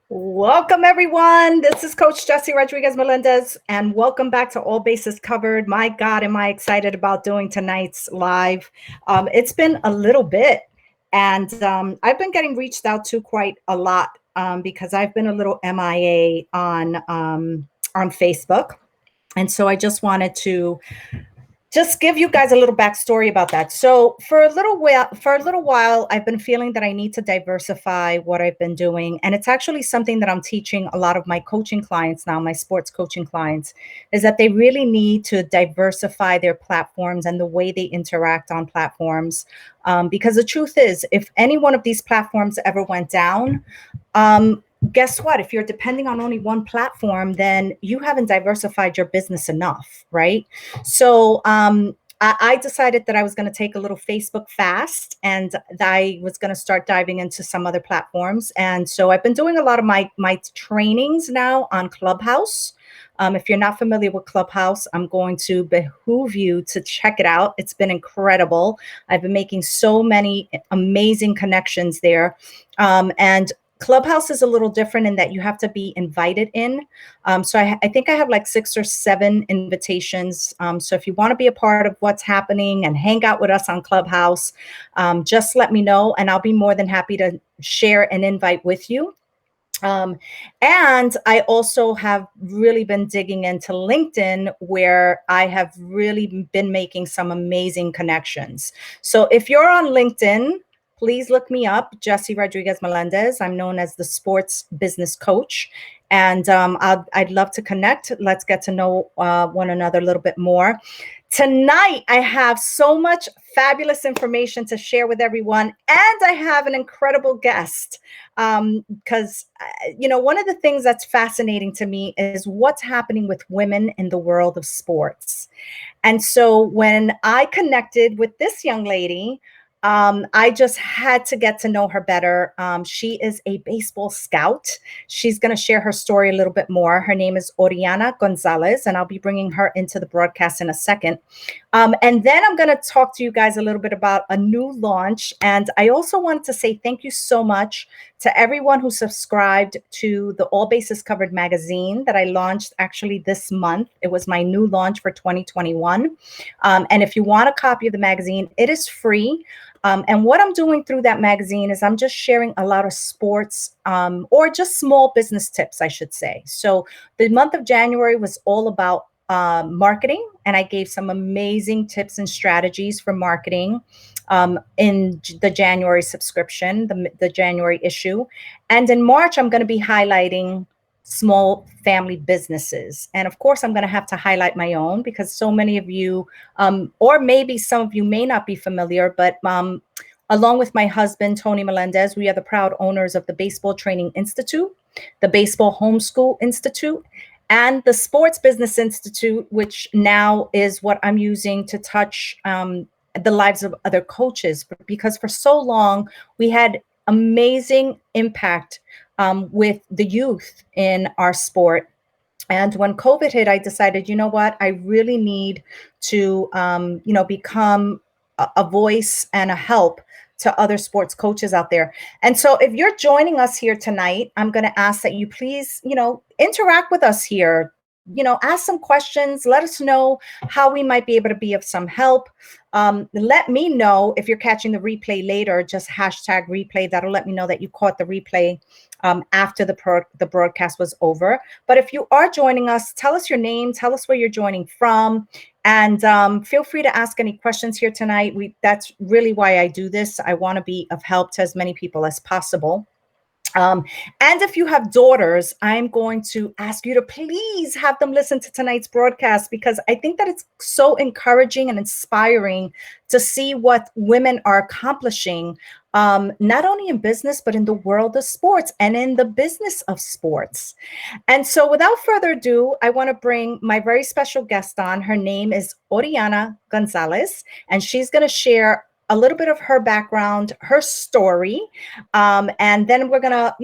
Welcome, everyone. This is Coach Jessy Melendez, and welcome back to All Bases Covered. My God, am I excited about doing tonight's live. It's been a little bit, and I've been getting reached out to quite a lot because I've been a little MIA on Facebook. And so I just wanted to just give you guys a little backstory about that. So for a little while, I've been feeling that I need to diversify what I've been doing, and it's actually something that I'm teaching a lot of my coaching clients now, my sports coaching clients, is that they really need to diversify their platforms and the way they interact on platforms, because the truth is, if any one of these platforms ever went down, guess what? If you're depending on only one platform, then you haven't diversified your business enough, right? So I decided that I was going to take a little Facebook fast, and I was going to start diving into some other platforms. And so I've been doing a lot of my trainings now on Clubhouse. If you're not familiar with Clubhouse, I'm going to behoove you to check it out. It's been incredible. I've been making so many amazing connections there. And Clubhouse is a little different in that you have to be invited in. So I think I have like 6 or 7 invitations. So if you want to be a part of what's happening and hang out with us on Clubhouse, just let me know, and I'll be more than happy to share an invite with you. And I also have really been digging into LinkedIn, where I have really been making some amazing connections. So if you're on LinkedIn, please look me up, Jessy Melendez. I'm known as the sports business coach. And I'd love to connect. Let's get to know one another a little bit more. Tonight, I have so much fabulous information to share with everyone, and I have an incredible guest. Because, one of the things that's fascinating to me is what's happening with women in the world of sports. And so when I connected with this young lady, I just had to get to know her better. She is a baseball scout. She's going to share her story a little bit more. Her name is Oriana Gonzalez, and I'll be bringing her into the broadcast in a second. And then I'm going to talk to you guys a little bit about a new launch. And I also wanted to say thank you so much to everyone who subscribed to the All Bases Covered magazine that I launched actually this month. It was my new launch for 2021. And if you want a copy of the magazine, it is free. And what I'm doing through that magazine is I'm just sharing a lot of sports or just small business tips, I should say. So the month of January was all about marketing, and I gave some amazing tips and strategies for marketing in the January subscription, the January issue. And in March, I'm going to be highlighting small family businesses. And of course, I'm going to have to highlight my own, because so many of you, or maybe some of you may not be familiar, but along with my husband, Tony Melendez, we are the proud owners of the Baseball Training Institute, the Baseball Homeschool Institute, and the Sports Business Institute, which now is what I'm using to touch the lives of other coaches. Because for so long, we had amazing impact with the youth in our sport. And when COVID hit, I decided, you know what, I really need to, become a voice and a help to other sports coaches out there. And so if you're joining us here tonight, I'm going to ask that you please, interact with us here. Ask some questions. Let us know how we might be able to be of some help. Let me know if you're catching the replay later, just hashtag replay. That'll let me know that you caught the replay after the broadcast was over. But if you are joining us, tell us your name, tell us where you're joining from, and feel free to ask any questions here tonight. That's really why I do this. I want to be of help to as many people as possible. And if you have daughters, I'm going to ask you to please have them listen to tonight's broadcast, because I think that it's so encouraging and inspiring to see what women are accomplishing, not only in business, but in the world of sports and in the business of sports. And so without further ado, I want to bring my very special guest on. Her name is Oriana Gonzalez, and she's going to share a little bit of her background, her story. And then we're going to,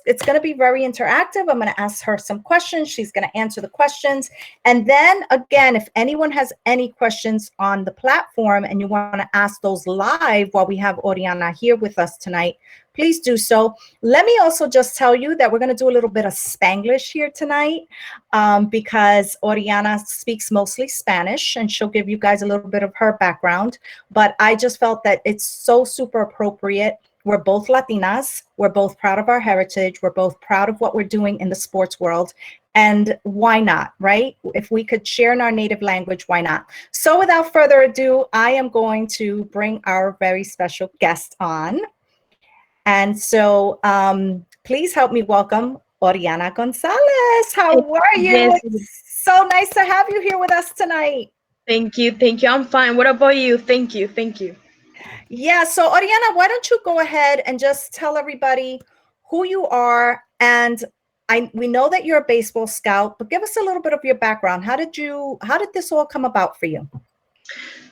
it's going to be very interactive. I'm going to ask her some questions. She's going to answer the questions. And then again, if anyone has any questions on the platform and you want to ask those live while we have Oriana here with us tonight, please do so. Let me also just tell you that we're going to do a little bit of Spanglish here tonight, because Oriana speaks mostly Spanish, and she'll give you guys a little bit of her background. But I just felt that it's so super appropriate. We're both Latinas. We're both proud of our heritage. We're both proud of what we're doing in the sports world. And why not, right? If we could share in our native language, why not? So without further ado, I am going to bring our very special guest on. And so please help me welcome Oriana Gonzalez. How are you? Yes, It's so nice to have you here with us tonight. thank you, thank you. I'm fine. What about you? Thank you, thank you. Yeah, so Oriana, why don't you go ahead and just tell everybody who you are? And we know that you're a baseball scout, but give us a little bit of your background. How did this all come about for you?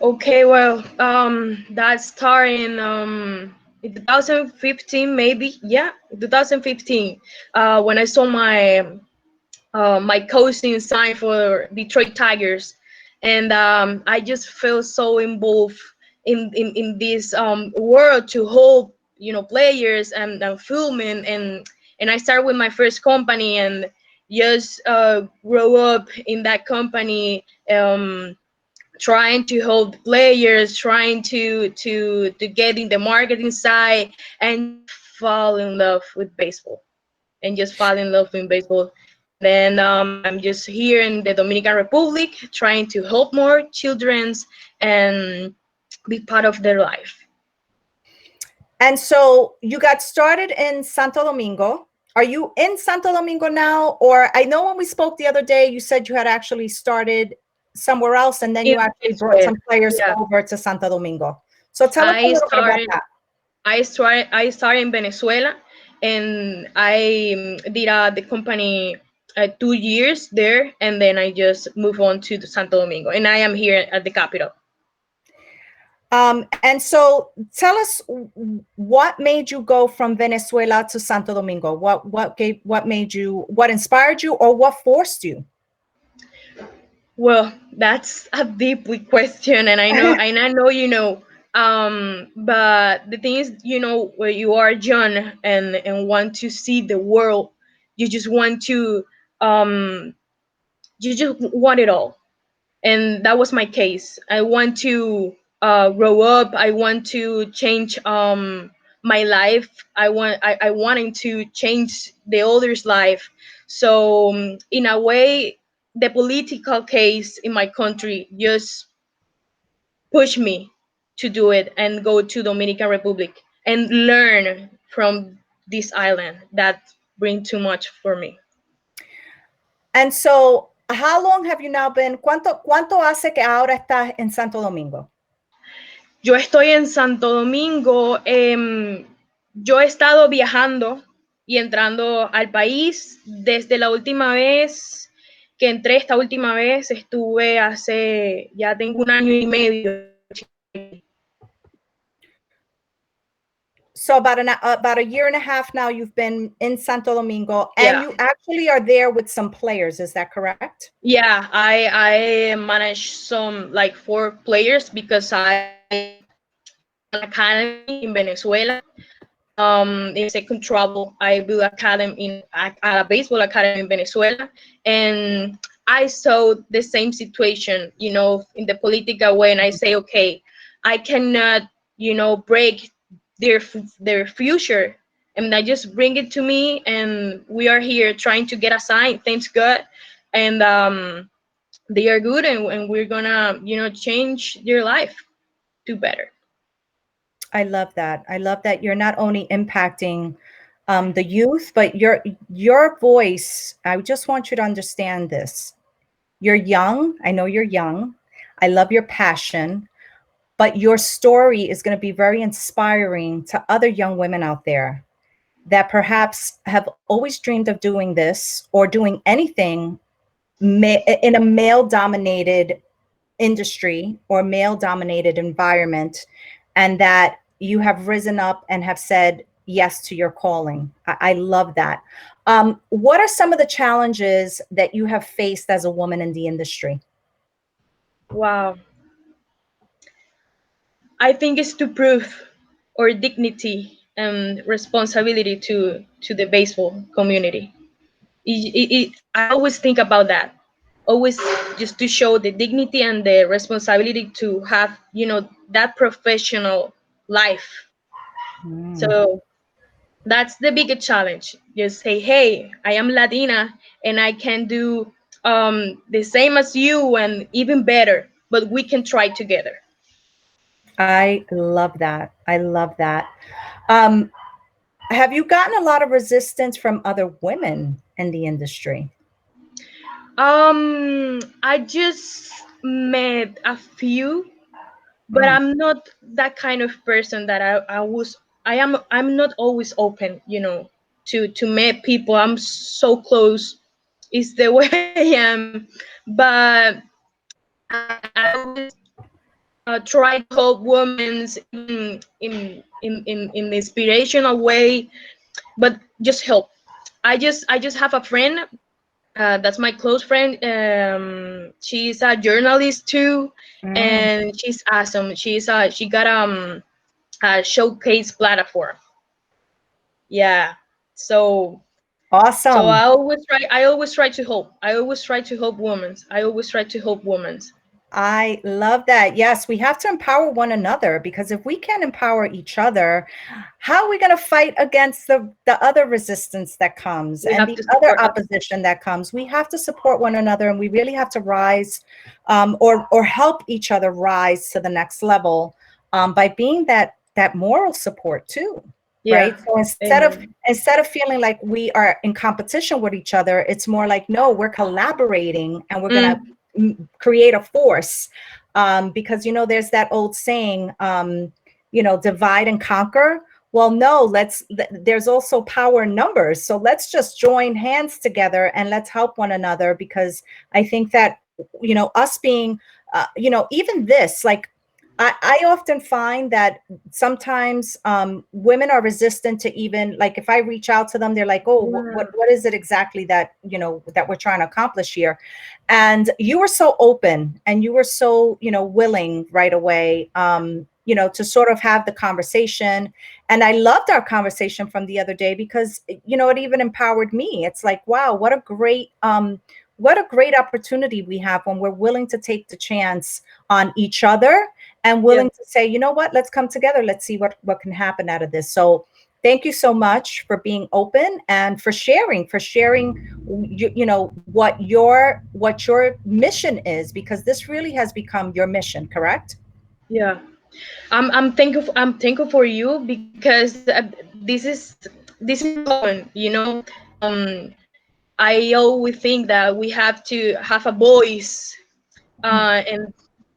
Okay, well, that started in 2015, maybe. Yeah, 2015. When I saw my cousin sign for Detroit Tigers, and I just felt so involved in this world to hold players and filming, and I started with my first company and just grow up in that company. Trying to hold players, trying to get in the marketing side, and just fall in love with baseball, and just fall in love with baseball. And then I'm just here in the Dominican Republic, trying to help more childrens and be part of their life. And so you got started in Santo Domingo. Are you in Santo Domingo now? Or I know when we spoke the other day, you said you had actually started somewhere else and then In you actually brought Venezuela, some players yeah. over to Santo Domingo. So tell us a I little bit about started that. I started in Venezuela, and I did the company 2 years there, and then I just moved on to the Santo Domingo, and I am here at the capital. And so tell us what made you go from Venezuela to Santo Domingo? What inspired you or what forced you? Well, that's a deep question, and I know but the thing is, where you are young and want to see the world, you just want to um you just want it all, and that was my case. I want to grow up. I want to change my life. I wanted to change the other's life. So in a way, the political case in my country just pushed me to do it and go to Dominican Republic and learn from this island that bring too much for me. And so how long have you now been? ¿Cuánto hace que ahora estás en Santo Domingo? Yo estoy en Santo Domingo. Yo he estado viajando y entrando al país desde la última vez que entré. Esta última vez estuve ya tengo un año y medio. So about a year and a half now you've been in Santo Domingo, and Yeah, you actually are there with some players. Is that correct? yeah. I manage some like 4 players because I have an academy in Venezuela. In second travel, I built academy at a baseball academy in Venezuela, and I saw the same situation, in the political way, and I say, okay, I cannot, break their future, and I just bring it to me, and we are here trying to get a sign. Thanks God, and they are good, and we're gonna, change their life to better. I love that. I love that you're not only impacting the youth, but your voice. I just want you to understand this. You're young. I know you're young. I love your passion, but your story is going to be very inspiring to other young women out there that perhaps have always dreamed of doing this or doing anything in a male dominated industry or male dominated environment, and that you have risen up and have said yes to your calling. I love that. What are some of the challenges that you have faced as a woman in the industry? Wow. I think it's to prove our dignity. responsibility to the baseball community. I always think about that, always, just to show the dignity and the responsibility to have, that professional life. Mm. So that's the biggest challenge. Just say, hey, I am Latina and I can do the same as you and even better, but we can try together. I love that. I love that. Um, have you gotten a lot of resistance from other women in the industry? I just met a few, but Mm. I'm not that kind of person that I'm not always open, to meet people. I'm so close. It's the way I am. But I always try to help women, even in the inspirational way, but just help. I just have a friend, that's my close friend. She's a journalist too, Mm. and she's awesome. She got a showcase platform. Yeah. So Awesome. I always try to help. I always try to help women. I always try to help women. I love that. Yes, we have to empower one another because if we can't empower each other, how are we going to fight against the other resistance that comes We and have the to other support us. opposition that comes? We have to support one another, and we really have to rise, or help each other rise to the next level, by being that moral support too. Right. Yeah. So Amen. instead of feeling like we are in competition with each other, it's more like, no, we're collaborating and we're gonna Mm, create a force, because there's that old saying, divide and conquer. Well, no, there's also power in numbers, so let's just join hands together and let's help one another, because I think that us being, even this, like, I often find that sometimes, women are resistant to, even like, if I reach out to them, they're like, oh, yeah. what is it exactly that that we're trying to accomplish here? And you were so open and you were so willing right away, to sort of have the conversation. And I loved our conversation from the other day because it even empowered me. It's like, wow, what a great opportunity we have when we're willing to take the chance on each other and Yeah. willing to say, you know what, let's come together, let's see what can happen out of this. So thank you so much for being open and for sharing what your mission is, because this really has become your mission, correct? Yeah. I'm thankful for you because this is common. I always think that we have to have a voice, and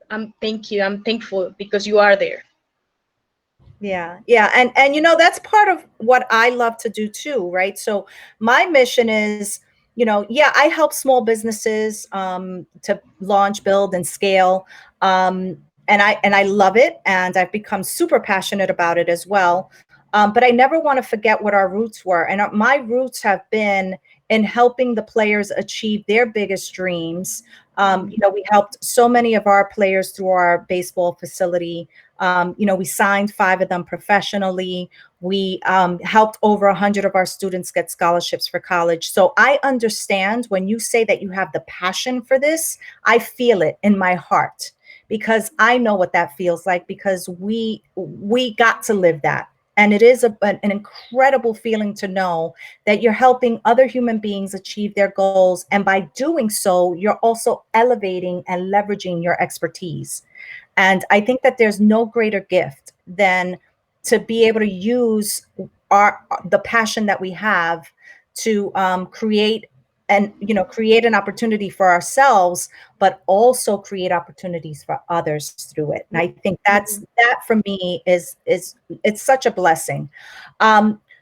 I'm thankful because you are there. Yeah, yeah, and that's part of what I love to do too, right? So my mission is, yeah, I help small businesses, to launch, build, and scale, and I love it, and I've become super passionate about it as well. But I never want to forget what our roots were, and my roots have been in helping the players achieve their biggest dreams. We helped so many of our players through our baseball facility. We signed 5 of them professionally. We helped over 100 of our students get scholarships for college. So I understand when you say that you have the passion for this, I feel it in my heart, because I know what that feels like, because we got to live that. And it is an incredible feeling to know that you're helping other human beings achieve their goals. And by doing so, you're also elevating and leveraging your expertise. And I think that there's no greater gift than to be able to use the passion that we have to, create an opportunity for ourselves, but also create opportunities for others through it. And I think that for me is it's such a blessing.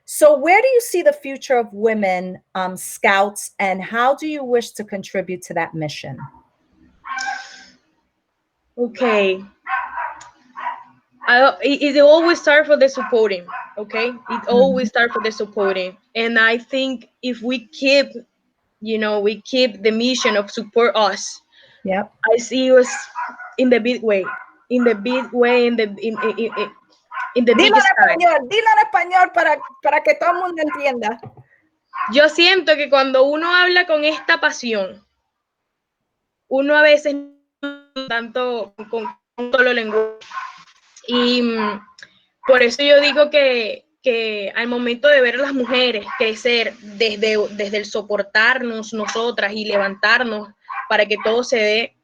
So where do you see the future of women, scouts, and how do you wish to contribute to that mission? Okay. It always start for the supporting. Okay, it always Mhm. start for the supporting, and I think if we keep the mission of support us. Yep. I see us in the big way, in the big way, in the Dilo big sky. dilo en español para que todo el mundo entienda. Yo siento que cuando uno habla con esta pasión, uno a veces no tanto con un solo lenguaje. Y por eso yo digo que al momento de ver a las mujeres crecer desde el soportarnos nosotras y levantarnos para que todo se dé,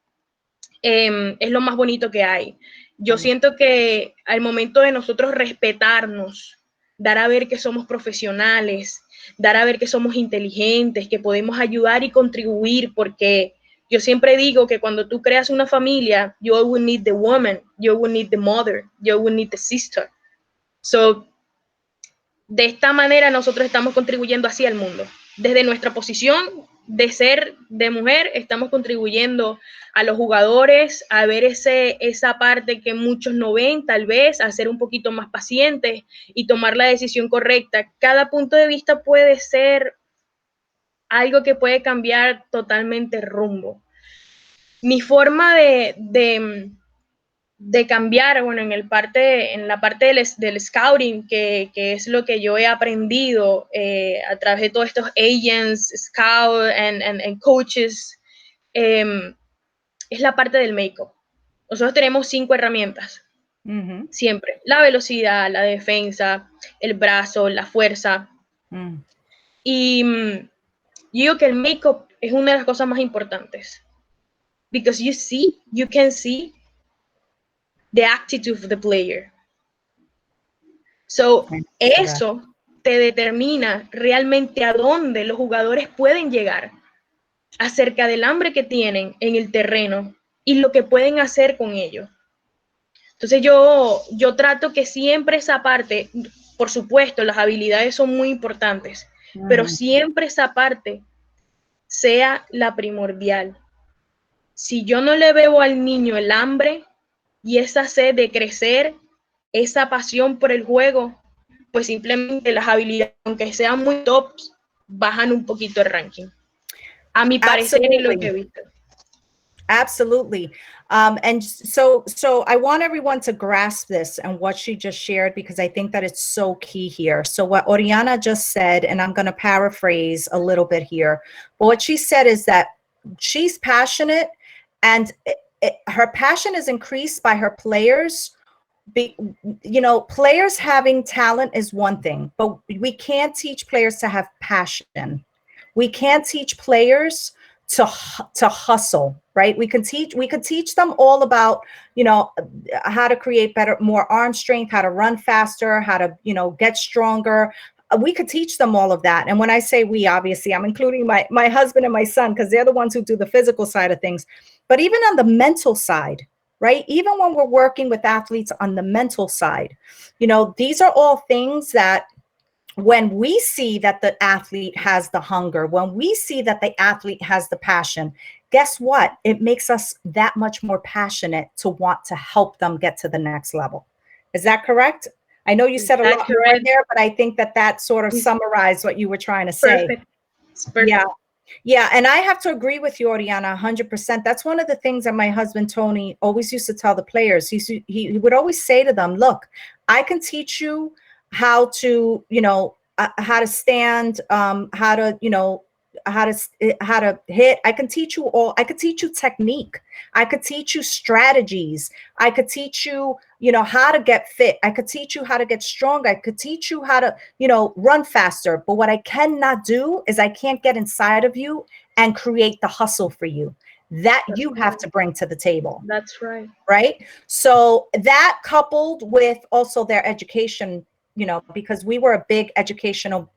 es lo más bonito que hay. Yo siento que al momento de nosotros respetarnos, dar a ver que somos profesionales, dar a ver que somos inteligentes, que podemos ayudar y contribuir, porque yo siempre digo que cuando tú creas una familia, you will need the woman, you will need the mother, you will need the sister. So, de esta manera nosotros estamos contribuyendo así al mundo. Desde nuestra posición de ser de mujer, estamos contribuyendo a los jugadores a ver esa parte que muchos no ven, tal vez, a ser un poquito más pacientes y tomar la decisión correcta. Cada punto de vista puede ser algo que puede cambiar totalmente rumbo. Mi forma de cambiar, bueno, en la parte del scouting, que es lo que yo he aprendido a través de todos estos agents, scouts and coaches, es la parte del make-up. Nosotros tenemos 5 herramientas, siempre. La velocidad, la defensa, el brazo, la fuerza. Y yo digo que el make-up es una de las cosas más importantes. Because you can see the attitude of the player. So, eso te determina realmente a dónde los jugadores pueden llegar acerca del hambre que tienen en el terreno y lo que pueden hacer con ello. Entonces yo trato que siempre esa parte, por supuesto, las habilidades son muy importantes, pero siempre esa parte sea la primordial. Si yo no le veo al niño el hambre y esa sed de crecer, esa pasión por el juego, pues simplemente las habilidades, aunque sean muy tops, bajan un poquito el ranking. A mi parecer y lo que he visto. Absolutely. And so I want everyone to grasp this and what she just shared, because I think that it's so key here. So what Oriana just said, and I'm going to paraphrase a little bit here, but what she said is that she's passionate, and her passion is increased by her players. Players having talent is one thing, but we can't teach players to have passion. We can't teach players to hustle, right? We could teach them all about, how to create more arm strength, how to run faster, how to, get stronger. We could teach them all of that. And when I say we, obviously, I'm including my husband and my son, because they're the ones who do the physical side of things. But even on the mental side, right? Even when we're working with athletes on the mental side, these are all things that when we see that the athlete has the hunger, when we see that the athlete has the passion, guess what? It makes us that much more passionate to want to help them get to the next level. Is that correct? I know you said a lot more there, but I think that sort of summarized what you were trying to say. Perfect. It's perfect. Yeah. And I have to agree with you, Oriana, 100%. That's one of the things that my husband, Tony, always used to tell the players. He would always say to them, look, I can teach you how to, how to stand, how to hit. I can teach you all. I could teach you technique. I could teach you strategies. I could teach you, how to get fit. I could teach you how to get strong. I could teach you how to, run faster. But what I cannot do is I can't get inside of you and create the hustle for you that you have to bring to the table. That's right. Right. So that coupled with also their education, because we were a big educational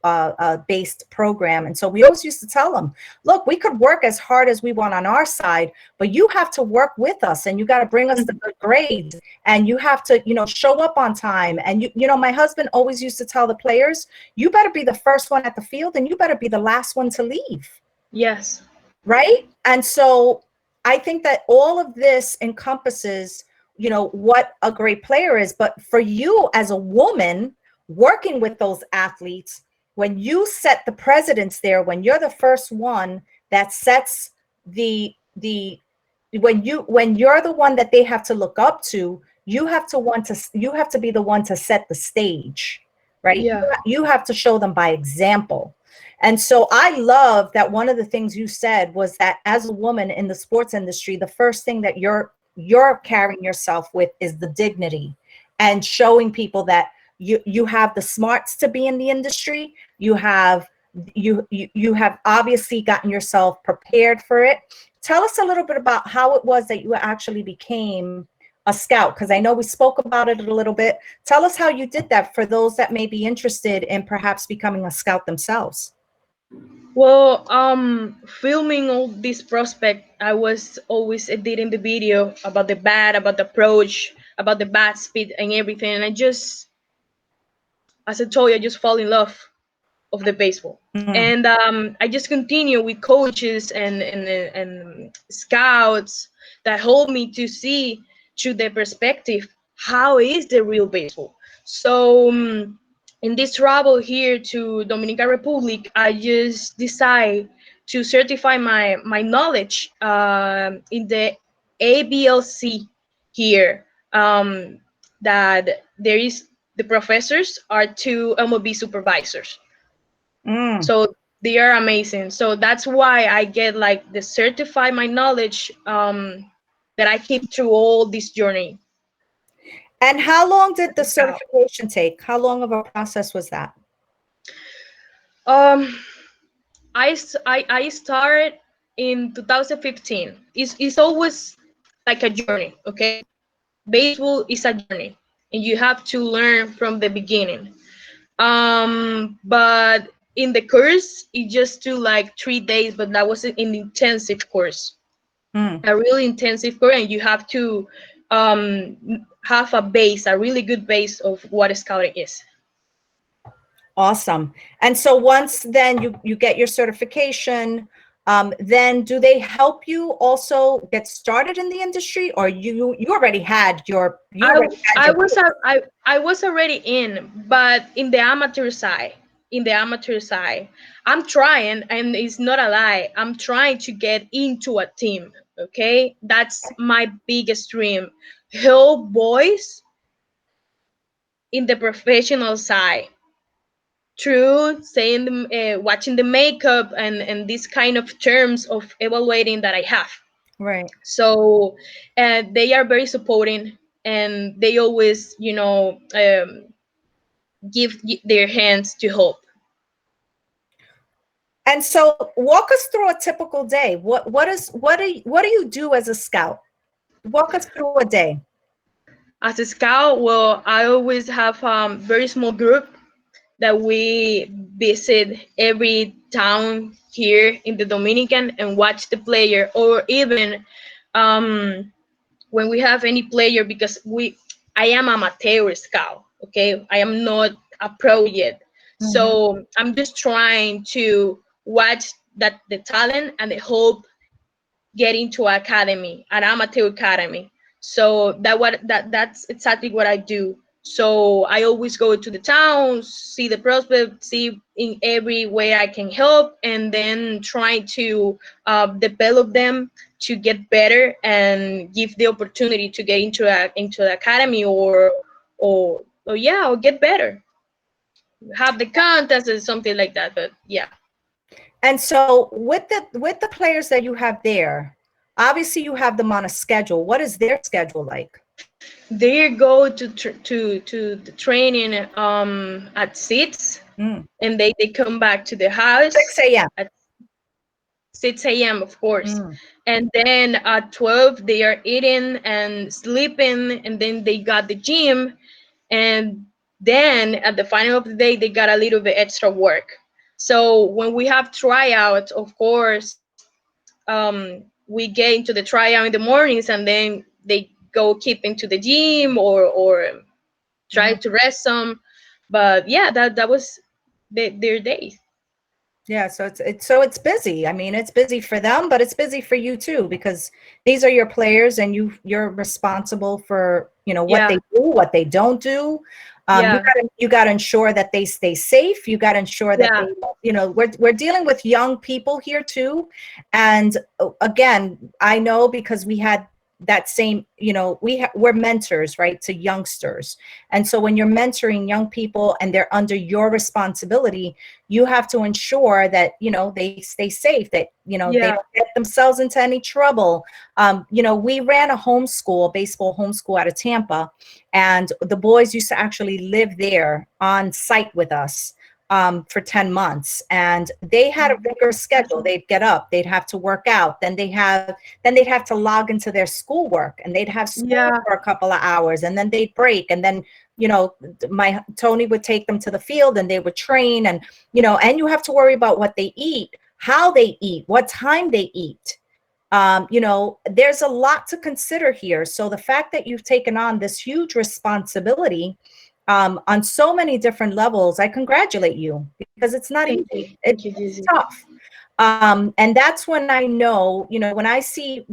based program. And so we always used to tell them, look, we could work as hard as we want on our side, but you have to work with us, and you got to bring us the good grades, and you have to, show up on time. And, my husband always used to tell the players, you better be the first one at the field, and you better be the last one to leave. Yes. Right. And so I think that all of this encompasses, what a great player is. But for you as a woman, working with those athletes, when you set the precedence there, when you're the first one that sets when you're the one that they have to look up to, you have to be the one to set the stage, right? Yeah. You have to show them by example. And so I love that one of the things you said was that as a woman in the sports industry, the first thing that you're carrying yourself with is the dignity, and showing people that you have the smarts to be in the industry. You have obviously gotten yourself prepared for it. Tell us a little bit about how it was that you actually became a scout, because I know we spoke about it a little bit. Tell us how you did that for those that may be interested in perhaps becoming a scout themselves. Well, filming all this prospect, I was always editing the video about the bat, about the approach, about the bat speed and everything. And I just, as I told you, I just fall in love of the baseball. Mm, And I just continue with coaches and scouts that help me to see through the perspective how is the real baseball. So in this travel here to Dominican Republic, I just decide to certify my knowledge in the ABLC here. That there is the professors are two MLB supervisors, mm. so they are amazing. So that's why I get like the certify my knowledge that I keep through all this journey. And how long did the As a scout. certification take? How long of a process was that? Um, I started in 2015. It's always like a journey, okay? Baseball is a journey, and you have to learn from the beginning. But in the course, it just took like 3 days, but that was an intensive course, Mm. a really intensive course, and you have to have a base, a really good base of what scouting is. Awesome. And so once then you get your certification, then do they help you also get started in the industry, or you I already had I your was base? I was already in, but in the amateur side, I'm trying, and it's not a lie. I'm trying to get into a team. Okay, that's my biggest dream. Help boys in the professional side through saying watching the makeup and this kind of terms of evaluating that I have. Right. So they are very supporting, and they always, give their hands to help. And so walk us through a typical day. What do you do as a scout? Walk us through a day. As a scout, well, I always have a very small group that we visit every town here in the Dominican and watch the player, or even um, when we have any player, because I am amateur scout, okay, I am not a pro yet, Mhm. so I'm just trying to watch that the talent and the hope get into academy, an amateur academy. So that's exactly what I do. So I always go to the towns, see the prospect, see in every way I can help, and then try to develop them to get better and give the opportunity to get into the academy, or yeah, or get better, have the contest or something like that. But yeah. And so with the players that you have there, obviously you have them on a schedule. What is their schedule like? They go to the training at 6, Mm. and they come back to the house 6 a.m. at 6 a.m., of course. Mm. And then at 12 they are eating and sleeping, and then they got the gym, and then at the final of the day they got a little bit extra work. So when we have tryouts, of course, we get into the tryout in the mornings, and then they go keep into the gym, or try Mm. to rest some. But yeah, that was their day. Yeah, so it's busy. I mean, it's busy for them, but it's busy for you too, because these are your players and you're responsible for, what they Yeah, do, what they don't do. yeah, You got to ensure that they stay safe. You got to ensure that yeah, we're dealing with young people here too. And again, I know because that same, we're mentors, right, to youngsters. And so when you're mentoring young people and they're under your responsibility, you have to ensure that, they stay safe, that, they Yeah. don't get themselves into any trouble. We ran a homeschool, baseball homeschool out of Tampa, and the boys used to actually live there on site with us for 10 months. And they had a rigorous schedule. They'd get up, they'd have to work out, then they'd have to log into their schoolwork, and they'd have school Yeah. for a couple of hours, and then they'd break. And then, my Tony would take them to the field and they would train. And, and you have to worry about what they eat, how they eat, what time they eat. There's a lot to consider here. So the fact that you've taken on this huge responsibility on so many different levels, I congratulate you, because it's not Thank you. easy. Thank you, It's Jessy. tough. And that's when I know, when I see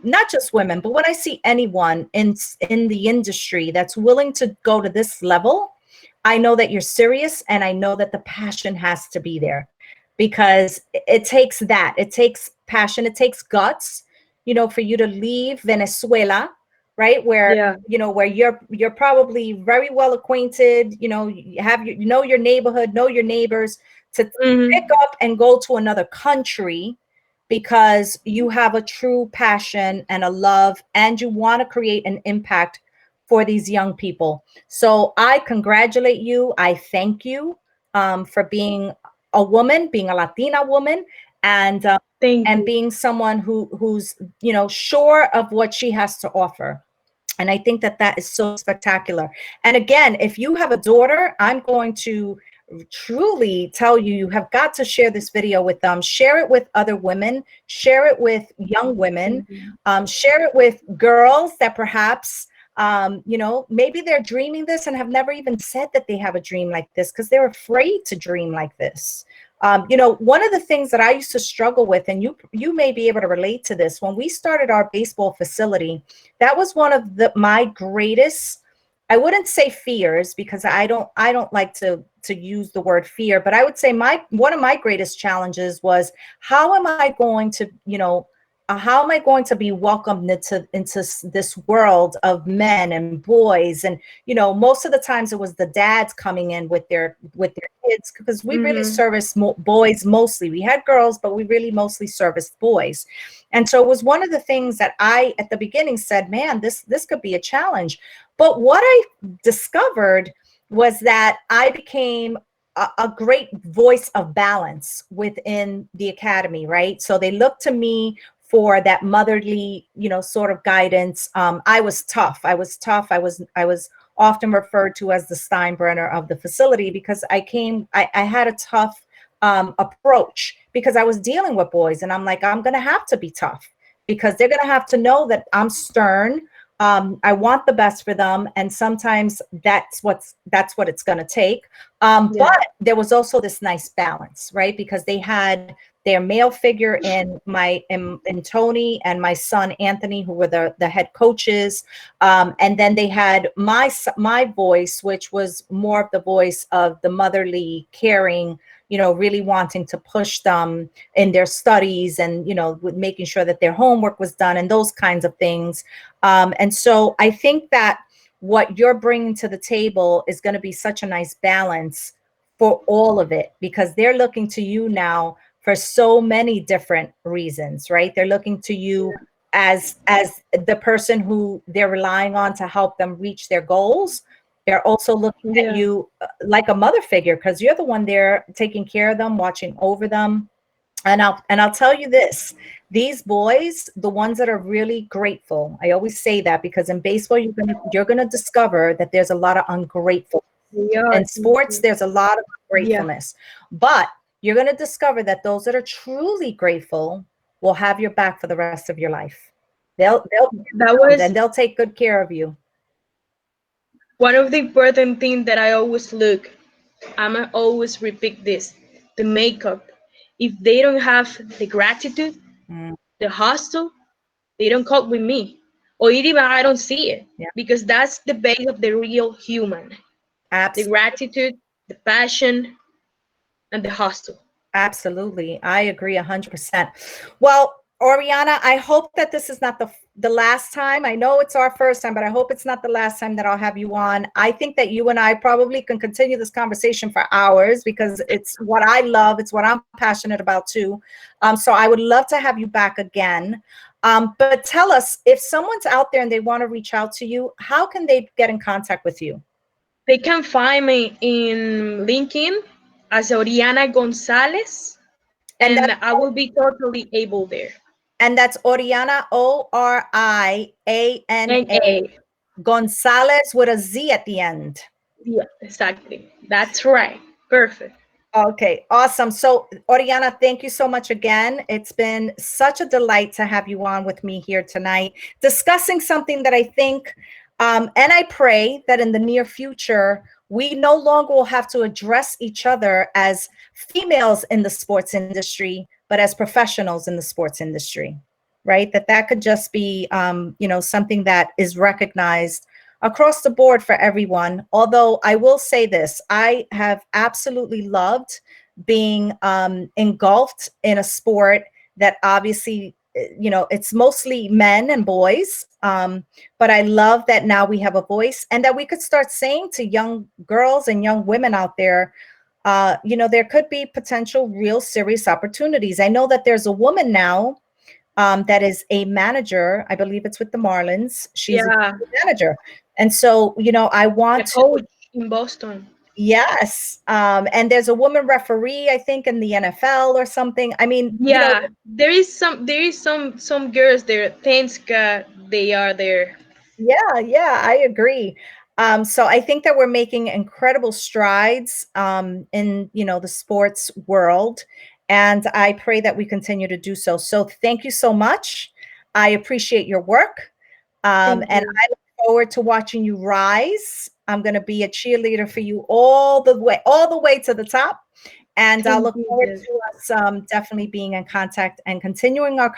not just women, but when I see anyone in the industry that's willing to go to this level, I know that you're serious, and I know that the passion has to be there, because it takes that. It takes passion. It takes guts, for you to leave Venezuela, right? Where, Yeah. where you're probably very well acquainted, you have your neighborhood, know your neighbors, to pick Hmm. up and go to another country because you have a true passion and a love, and you want to create an impact for these young people. So I congratulate you. I thank you for being a woman, being a Latina woman, and Thank and you. being someone who's sure of what she has to offer. And I think that that is so spectacular. And again, if you have a daughter, I'm going to truly tell you, you have got to share this video with them. Share it with other women. Share it with young women. Thank you. Share it with girls that perhaps, maybe they're dreaming this and have never even said that they have a dream like this because they're afraid to dream like this. One of the things that I used to struggle with, and you may be able to relate to this, when we started our baseball facility, that was one of my greatest, I wouldn't say fears, because I don't like to use the word fear, but I would say one of my greatest challenges was, how am I going to, how am I going to be welcomed into this world of men and boys? And, most of the times it was the dads coming in with their kids, because we really Hmm. service boys mostly. We had girls, but we really mostly serviced boys. And so it was one of the things that I, at the beginning, said, man, this could be a challenge. But what I discovered was that I became a great voice of balance within the academy, right? So they looked to me for that motherly, sort of guidance. I was tough. I was often referred to as the Steinbrenner of the facility, because I had a tough approach, because I was dealing with boys, and I'm like, I'm going to have to be tough, because they're going to have to know that I'm stern. I want the best for them, and sometimes that's what it's going to take. Yeah. But there was also this nice balance, right? Because they had their male figure in Tony and my son Anthony, who were the head coaches, and then they had my voice, which was more of the voice of the motherly, caring, really wanting to push them in their studies, and with making sure that their homework was done and those kinds of things. And so I think that what you're bringing to the table is going to be such a nice balance for all of it, because they're looking to you now for so many different reasons, right? They're looking to you as the person who they're relying on to help them reach their goals. They're also looking at Yeah. you like a mother figure, because you're the one there taking care of them, watching over them. And I'll tell you this, these boys, the ones that are really grateful, I always say that, because in baseball you're gonna discover that there's a lot of ungrateful. We are. In Thank sports, you. there's a lot of Yeah. gratefulness. But you're gonna discover that those that are truly grateful will have your back for the rest of your life. They'll be That around, was and they'll take good care of you. one of the important things that I always look. I'ma always repeat this: the makeup. If they don't have the gratitude, Mm, the hustle, they don't cope with me, or even I don't see it, yeah, because that's the base of the real human: the absolutely. gratitude, the passion, and the hustle. Absolutely. I agree 100%. Well, Oriana, I hope that this is not the last time. I know it's our first time, but I hope it's not the last time that I'll have you on. I think that you and I probably can continue this conversation for hours because it's what I love. It's what I'm passionate about too. So I would love to have you back again. But tell us, if someone's out there and they want to reach out to you, how can they get in contact with you? They can find me in LinkedIn as Oriana Gonzalez, And and that I will be totally able there. and that's Oriana, And Oriana A. Gonzalez with a Z at the end. Yeah, exactly. That's right. Perfect. Okay, awesome. So, Oriana, thank you so much again. It's been such a delight to have you on with me here tonight, discussing something that I think, and I pray that in the near future, we no longer will have to address each other as females in the sports industry, but as professionals in the sports industry, right? That could just be, something that is recognized across the board for everyone. Although I will say this, I have absolutely loved being engulfed in a sport that obviously, it's mostly men and boys. But I love that now we have a voice and that we could start saying to young girls and young women out there, there could be potential real serious opportunities. I know that there's a woman now that is a manager. I believe it's with the Marlins. She's a Yeah, manager. And so, I the want to, coach in Boston. yes. And there's a woman referee, I think, in the NFL or something. I mean, Yeah, there is some girls there. Thanks God they are there. yeah, I agree. So I think that we're making incredible strides in, the sports world. And I pray that we continue to do so. So thank you so much. I appreciate your work. Thank And you. I look forward to watching you rise. I'm going to be a cheerleader for you all the way to the top. And I Thank look you, forward Jess. to us definitely being in contact and continuing our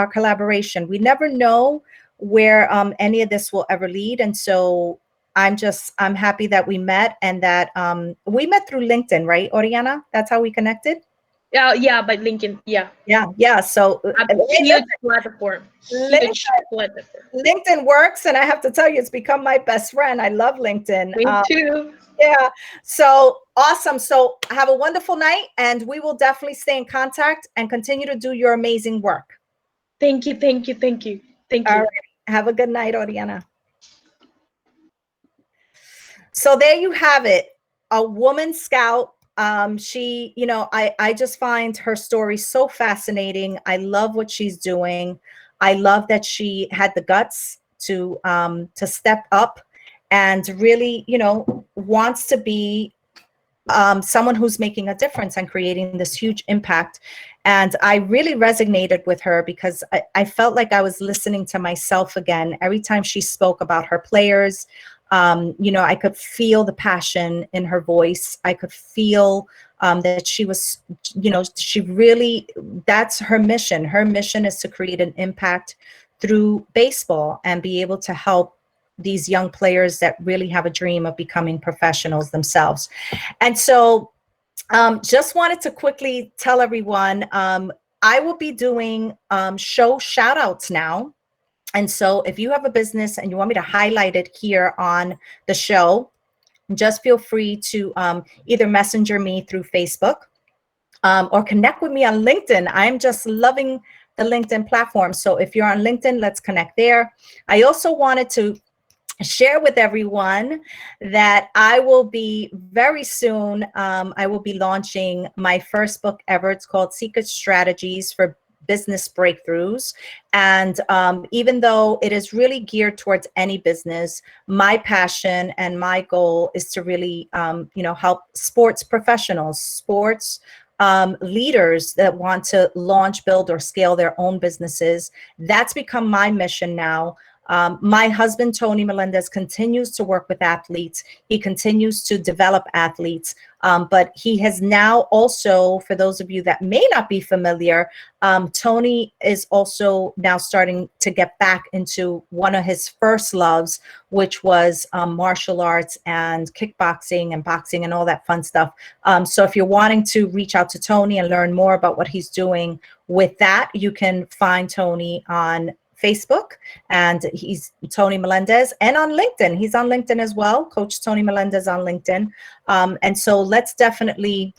collaboration. We never know where any of this will ever lead, and so I'm happy that we met and that we met through LinkedIn, right, Oriana? That's how we connected. Yeah, by LinkedIn. Yeah, Yeah. So a hey, huge platform. listen, Huge platform. LinkedIn works, and I have to tell you, it's become my best friend. I love LinkedIn. Me too. Yeah. So awesome. So have a wonderful night, and we will definitely stay in contact and continue to do your amazing work. Thank you. Thank you. Thank you. Thank All you. right. Have a good night, Oriana. So there you have it. A woman scout. She, I just find her story so fascinating. I love what she's doing. I love that she had the guts to step up and really, wants to be someone who's making a difference and creating this huge impact. And I really resonated with her because I felt like I was listening to myself again. Every time she spoke about her players, I could feel the passion in her voice. I could feel that she was, she really, that's her mission. Her mission is to create an impact through baseball and be able to help these young players that really have a dream of becoming professionals themselves. And so just wanted to quickly tell everyone, I will be doing show shout outs now. And so if you have a business and you want me to highlight it here on the show, just feel free to either messenger me through Facebook or connect with me on LinkedIn. I'm just loving the LinkedIn platform. So if you're on LinkedIn, let's connect there. I also wanted to share with everyone that I will be very soon, I will be launching my first book ever. It's called Secret Strategies for Business Breakthroughs. And even though it is really geared towards any business, my passion and my goal is to really, help sports professionals, sports leaders that want to launch, build, or scale their own businesses. That's become my mission now. My husband, Tony Melendez, continues to work with athletes. He continues to develop athletes. But he has now also, for those of you that may not be familiar, Tony is also now starting to get back into one of his first loves, which was martial arts and kickboxing and boxing and all that fun stuff. So if you're wanting to reach out to Tony and learn more about what he's doing with that, you can find Tony on Facebook, and he's Tony Melendez, and on LinkedIn. He's on LinkedIn as well, Coach Tony Melendez on LinkedIn. And so let's definitely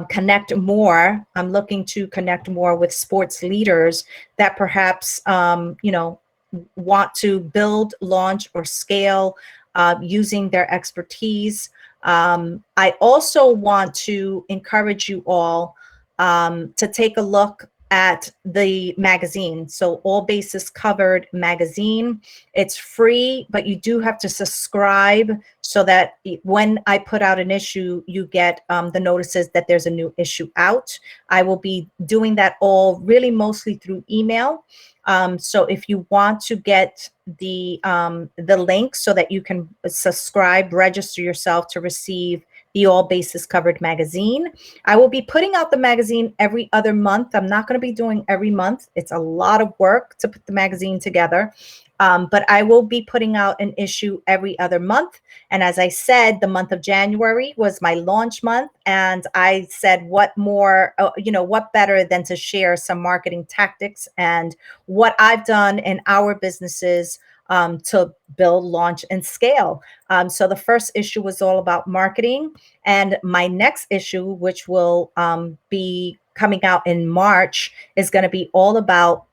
connect more. I'm looking to connect more with sports leaders that perhaps, want to build, launch, or scale using their expertise. I also want to encourage you all to take a look at the magazine. So All Bases Covered magazine. It's free, but you do have to subscribe so that when I put out an issue, you get the notices that there's a new issue out. I will be doing that all really mostly through email. So if you want to get the link so that you can subscribe, register yourself to receive the All Bases Covered magazine. I will be putting out the magazine every other month. I'm not going to be doing every month. It's a lot of work to put the magazine together. But I will be putting out an issue every other month. And as I said, the month of January was my launch month. And I said, what more, what better than to share some marketing tactics and what I've done in our businesses to build, launch, and scale. So the first issue was all about marketing. And my next issue, which will be coming out in March, is going to be all about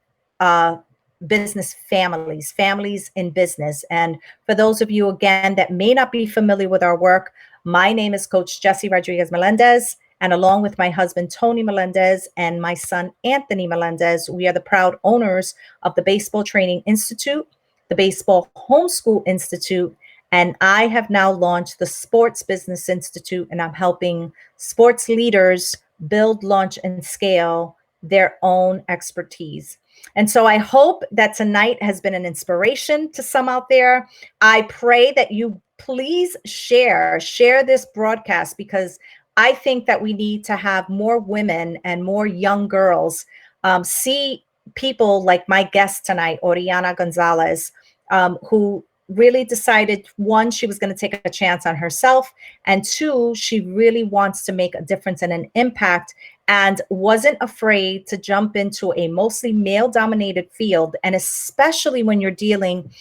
business families in business. And for those of you, again, that may not be familiar with our work, my name is Coach Jessy Rodriguez Melendez. And along with my husband, Tony Melendez, and my son, Anthony Melendez, we are the proud owners of the Baseball Training Institute, the Baseball Homeschool Institute, and I have now launched the Sports Business Institute, and I'm helping sports leaders build, launch, and scale their own expertise. And so I hope that tonight has been an inspiration to some out there. I pray that you please share this broadcast, because I think that we need to have more women and more young girls see people like my guest tonight, Oriana Gonzalez, who really decided, one, she was going to take a chance on herself, and two, she really wants to make a difference and an impact, and wasn't afraid to jump into a mostly male-dominated field. And especially when you're dealing,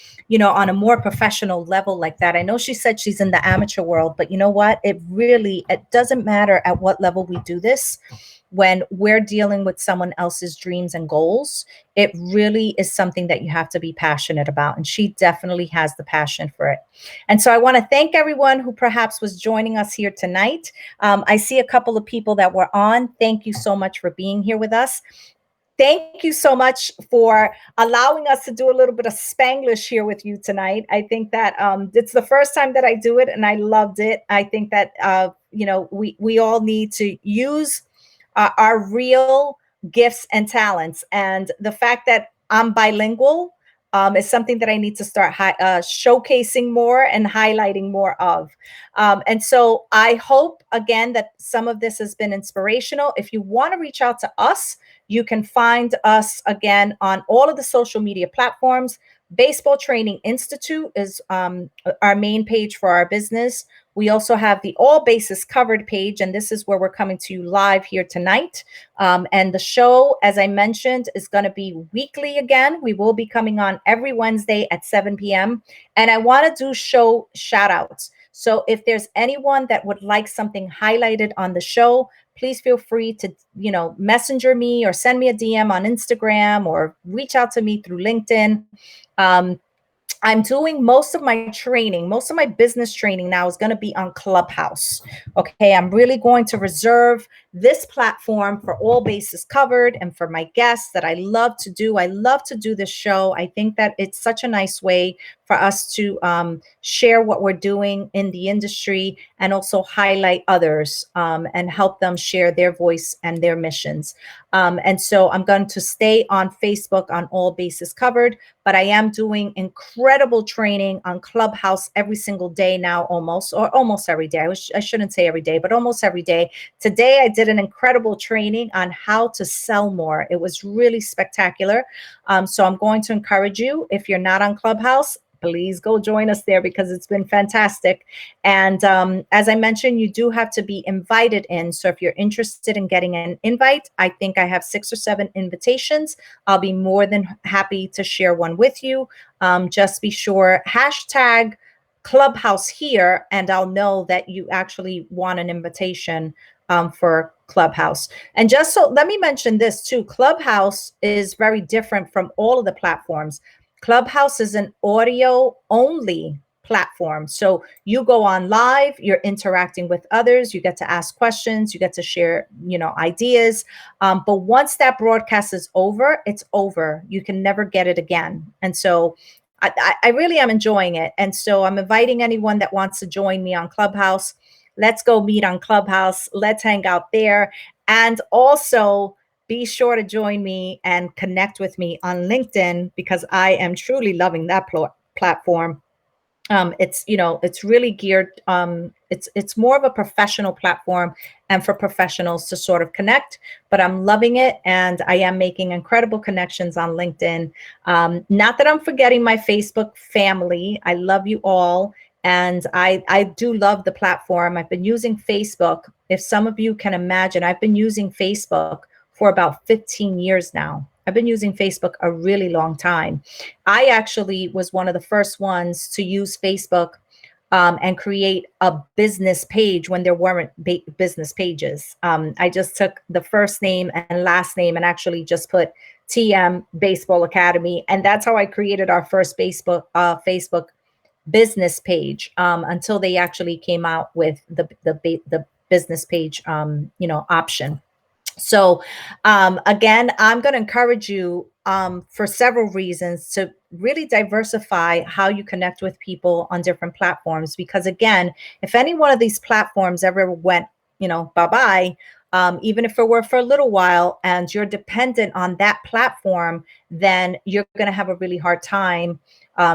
on a more professional level like that. I know she said she's in the amateur world, but you know what? It doesn't matter at what level we do this. When we're dealing with someone else's dreams and goals, it really is something that you have to be passionate about. And she definitely has the passion for it. And so I want to thank everyone who perhaps was joining us here tonight. I see a couple of people that were on. Thank you so much for being here with us. Thank you so much for allowing us to do a little bit of Spanglish here with you tonight. I think that it's the first time that I do it, and I loved it. I think that, we all need to use our real gifts and talents. And the fact that I'm bilingual is something that I need to start showcasing more and highlighting more of. And so I hope, again, that some of this has been inspirational. If you want to reach out to us, you can find us, again, on all of the social media platforms. Baseball Training Institute is our main page for our business. We also have the All Bases Covered page, and this is where we're coming to you live here tonight. And the show, as I mentioned, is going to be weekly again. We will be coming on every Wednesday at 7 p.m. And I want to do show shout outs. So if there's anyone that would like something highlighted on the show, please feel free to, messenger me or send me a DM on Instagram or reach out to me through LinkedIn. I'm doing most of my business training now is going to be on Clubhouse. Okay, I'm really going to reserve this platform for All Bases Covered and for my guests that I love to do. I love to do this show. I think that it's such a nice way for us to share what we're doing in the industry and also highlight others and help them share their voice and their missions. And so I'm going to stay on Facebook on All Bases Covered, but I am doing incredible training on Clubhouse every single day now, almost every day. I shouldn't say every day, but almost every day. Today, I did an incredible training on how to sell more. It was really spectacular. So I'm going to encourage you, if you're not on Clubhouse, please go join us there because it's been fantastic. And as I mentioned, you do have to be invited in. So if you're interested in getting an invite, I think I have 6 or 7 invitations. I'll be more than happy to share one with you. Just be sure, hashtag Clubhouse here, and I'll know that you actually want an invitation for Clubhouse. And just so, let me mention this too. Clubhouse is very different from all of the platforms. Clubhouse is an audio only platform. So you go on live, you're interacting with others, you get to ask questions, you get to share, ideas. But once that broadcast is over, it's over. You can never get it again. And so I really am enjoying it. And so I'm inviting anyone that wants to join me on Clubhouse. Let's go meet on Clubhouse. Let's hang out there. And also be sure to join me and connect with me on LinkedIn because I am truly loving that platform. It's really geared, it's more of a professional platform and for professionals to sort of connect, but I'm loving it. And I am making incredible connections on LinkedIn. Not that I'm forgetting my Facebook family. I love you all. And I do love the platform. I've been using Facebook. If some of you can imagine, I've been using Facebook for about 15 years now. I've been using Facebook a really long time. I actually was one of the first ones to use Facebook and create a business page when there weren't business pages. I just took the first name and last name and actually just put TM Baseball Academy. And that's how I created our first Facebook business page until they actually came out with the business page, option. So again, I'm going to encourage you for several reasons to really diversify how you connect with people on different platforms. Because again, if any one of these platforms ever went, bye-bye, even if it were for a little while and you're dependent on that platform, then you're going to have a really hard time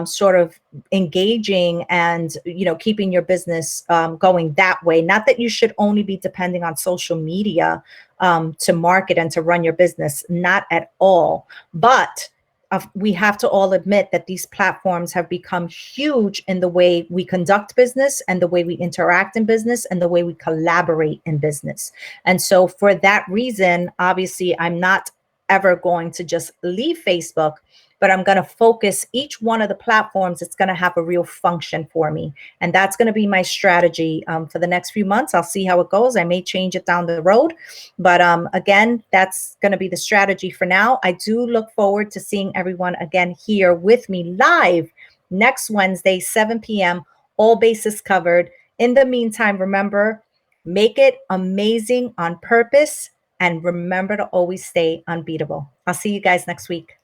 sort of engaging and, keeping your business going that way. Not that you should only be depending on social media to market and to run your business, not at all. But we have to all admit that these platforms have become huge in the way we conduct business and the way we interact in business and the way we collaborate in business. And so for that reason, obviously, I'm not ever going to just leave Facebook, but I'm going to focus each one of the platforms. It's going to have a real function for me. And that's going to be my strategy for the next few months. I'll see how it goes. I may change it down the road. But again, that's going to be the strategy for now. I do look forward to seeing everyone again here with me live next Wednesday, 7 p.m., all bases covered. In the meantime, remember, make it amazing on purpose. And remember to always stay unbeatable. I'll see you guys next week.